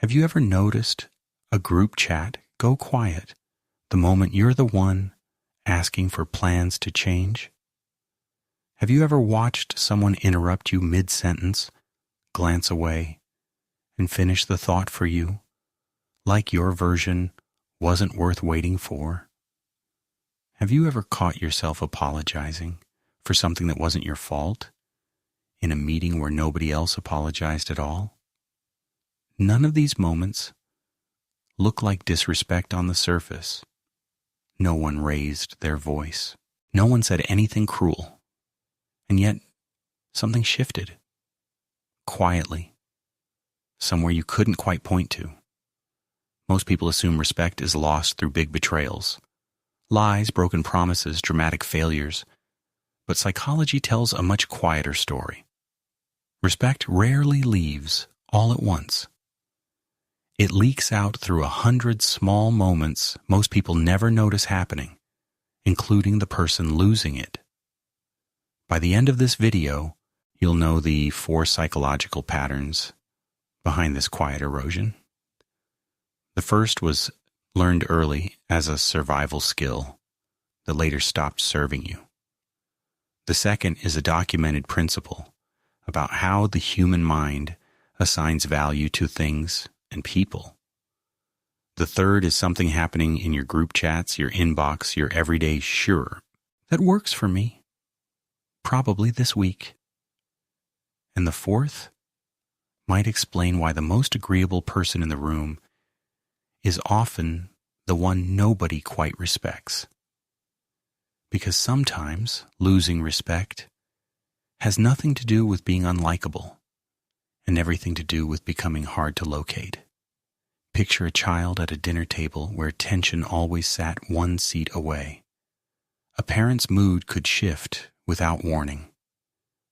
Have you ever noticed a group chat go quiet the moment you're the one asking for plans to change? Have you ever watched someone interrupt you mid-sentence, glance away, and finish the thought for you, like your version wasn't worth waiting for? Have you ever caught yourself apologizing for something that wasn't your fault in a meeting where nobody else apologized at all? None of these moments look like disrespect on the surface. No one raised their voice. No one said anything cruel. And yet, something shifted. Quietly. Somewhere you couldn't quite point to. Most people assume respect is lost through big betrayals. Lies, broken promises, dramatic failures. But psychology tells a much quieter story. Respect rarely leaves all at once. It leaks out through 100 small moments most people never notice happening, including the person losing it. By the end of this video, you'll know the 4 psychological patterns behind this quiet erosion. The first was learned early as a survival skill that later stopped serving you. The second is a documented principle about how the human mind assigns value to things and people. The third is something happening in your group chats, your inbox, your everyday sure. That works for me. Probably this week. And the fourth might explain why the most agreeable person in the room is often the one nobody quite respects. Because sometimes losing respect has nothing to do with being unlikable and everything to do with becoming hard to locate. Picture a child at a dinner table where tension always sat one seat away. A parent's mood could shift without warning.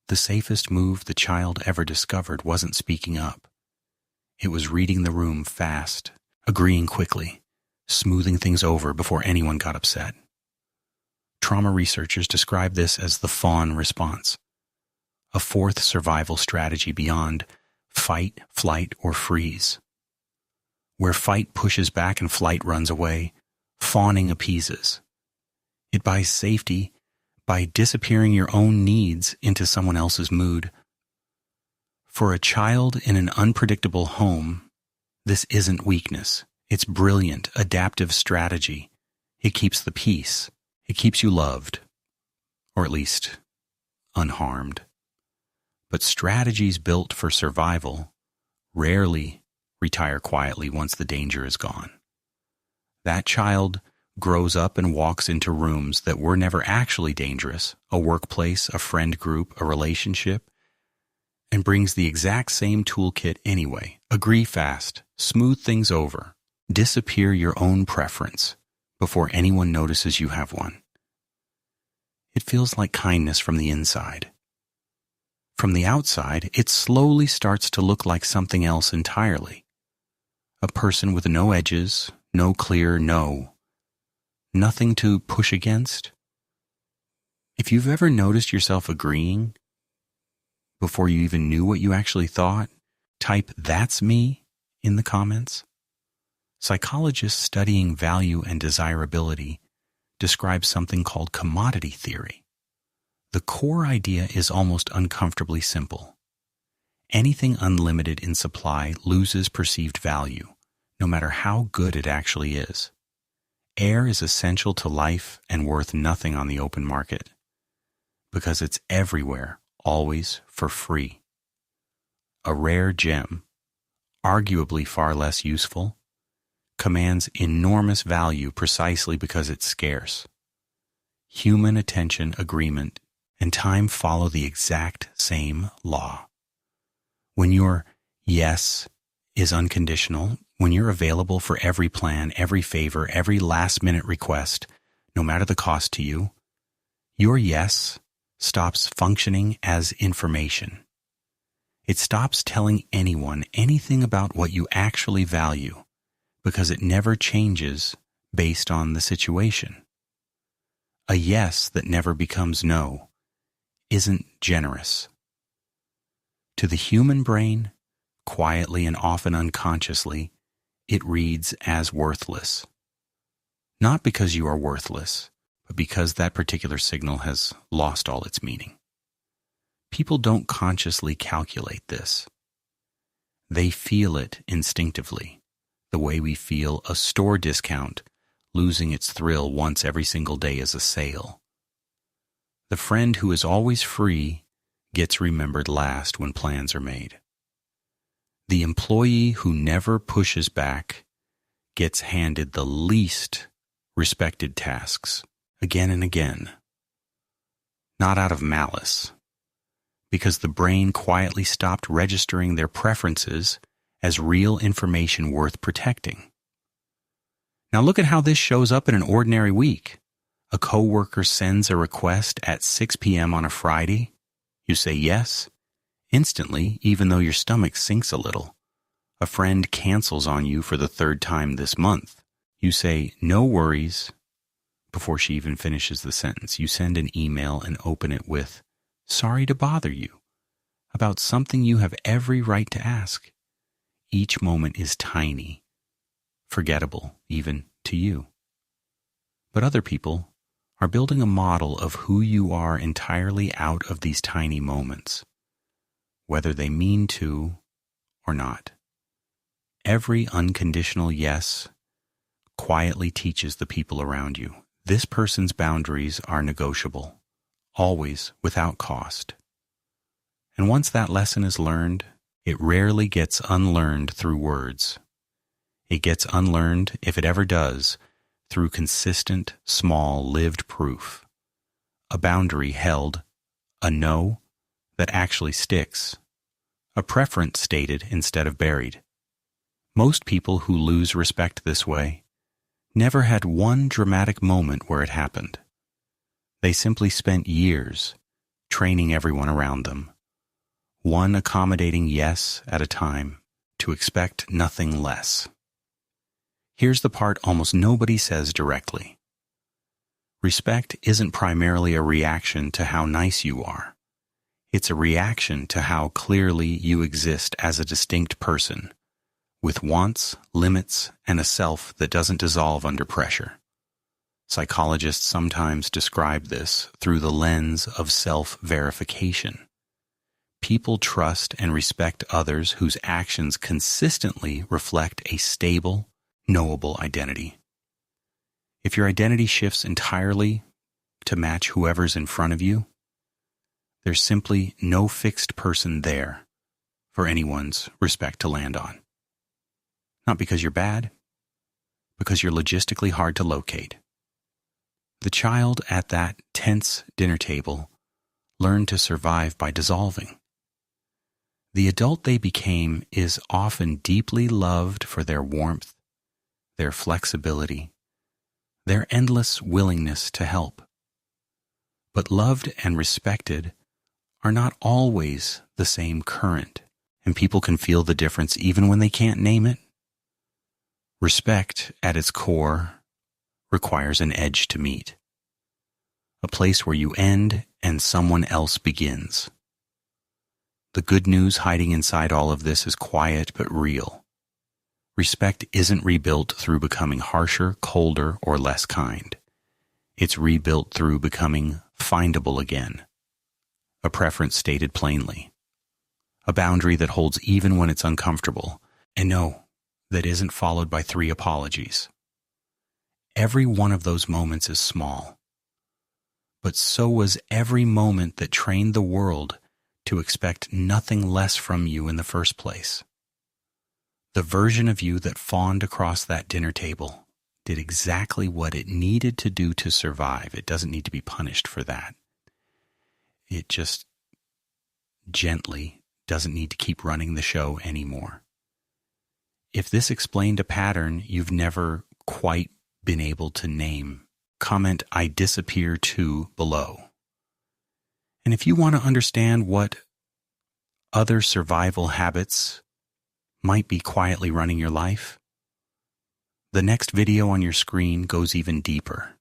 The safest move the child ever discovered wasn't speaking up. It was reading the room fast, agreeing quickly, smoothing things over before anyone got upset. Trauma researchers describe this as the fawn response, a fourth survival strategy beyond fight, flight, or freeze. Where fight pushes back and flight runs away, fawning appeases. It buys safety by disappearing your own needs into someone else's mood. For a child in an unpredictable home, this isn't weakness. It's brilliant, adaptive strategy. It keeps the peace. It keeps you loved, or at least unharmed. But strategies built for survival rarely retire quietly once the danger is gone. That child grows up and walks into rooms that were never actually dangerous, a workplace, a friend group, a relationship, and brings the exact same toolkit anyway. Agree fast, smooth things over, disappear your own preference before anyone notices you have one. It feels like kindness from the inside. From the outside, it slowly starts to look like something else entirely. A person with no edges, no clear no. Nothing to push against. If you've ever noticed yourself agreeing before you even knew what you actually thought, type "that's me" in the comments. Psychologists studying value and desirability describe something called commodity theory. The core idea is almost uncomfortably simple. Anything unlimited in supply loses perceived value, no matter how good it actually is. Air is essential to life and worth nothing on the open market, because it's everywhere, always for free. A rare gem, arguably far less useful, commands enormous value precisely because it's scarce. Human attention, agreement, and time follow the exact same law. When your yes is unconditional, when you're available for every plan, every favor, every last-minute request, no matter the cost to you, your yes stops functioning as information. It stops telling anyone anything about what you actually value, because it never changes based on the situation. A yes that never becomes no isn't generous. To the human brain, quietly and often unconsciously, it reads as worthless. Not because you are worthless, but because that particular signal has lost all its meaning. People don't consciously calculate this. They feel it instinctively, the way we feel a store discount losing its thrill once every single day is a sale. The friend who is always free gets remembered last when plans are made. The employee who never pushes back gets handed the least respected tasks again and again. Not out of malice, because the brain quietly stopped registering their preferences as real information worth protecting. Now look at how this shows up in an ordinary week. A coworker sends a request at 6 p.m. on a Friday. You say yes. Instantly, even though your stomach sinks a little. A friend cancels on you for the third time this month. You say, no worries, before she even finishes the sentence. You send an email and open it with, sorry to bother you, about something you have every right to ask. Each moment is tiny, forgettable even to you. But other people are building a model of who you are entirely out of these tiny moments, whether they mean to or not. Every unconditional yes quietly teaches the people around you. This person's boundaries are negotiable, always without cost. And once that lesson is learned, it rarely gets unlearned through words. It gets unlearned, if it ever does, through consistent, small, lived proof. A boundary held, a no that actually sticks, a preference stated instead of buried. Most people who lose respect this way never had one dramatic moment where it happened. They simply spent years training everyone around them, one accommodating yes at a time, to expect nothing less. Here's the part almost nobody says directly. Respect isn't primarily a reaction to how nice you are. It's a reaction to how clearly you exist as a distinct person, with wants, limits, and a self that doesn't dissolve under pressure. Psychologists sometimes describe this through the lens of self-verification. People trust and respect others whose actions consistently reflect a stable, knowable identity. If your identity shifts entirely to match whoever's in front of you, there's simply no fixed person there for anyone's respect to land on. Not because you're bad, because you're logistically hard to locate. The child at that tense dinner table learned to survive by dissolving. The adult they became is often deeply loved for their warmth, their flexibility, their endless willingness to help. But loved and respected are not always the same current, and people can feel the difference even when they can't name it. Respect, at its core, requires an edge to meet, a place where you end and someone else begins. The good news hiding inside all of this is quiet but real. Respect isn't rebuilt through becoming harsher, colder, or less kind. It's rebuilt through becoming findable again. A preference stated plainly. A boundary that holds even when it's uncomfortable. And no, that isn't followed by 3 apologies. Every one of those moments is small. But so was every moment that trained the world to expect nothing less from you in the first place. The version of you that fawned across that dinner table did exactly what it needed to do to survive. It doesn't need to be punished for that. It just gently doesn't need to keep running the show anymore. If this explained a pattern you've never quite been able to name, comment "I disappear too" below. And if you want to understand what other survival habits might be quietly running your life, the next video on your screen goes even deeper.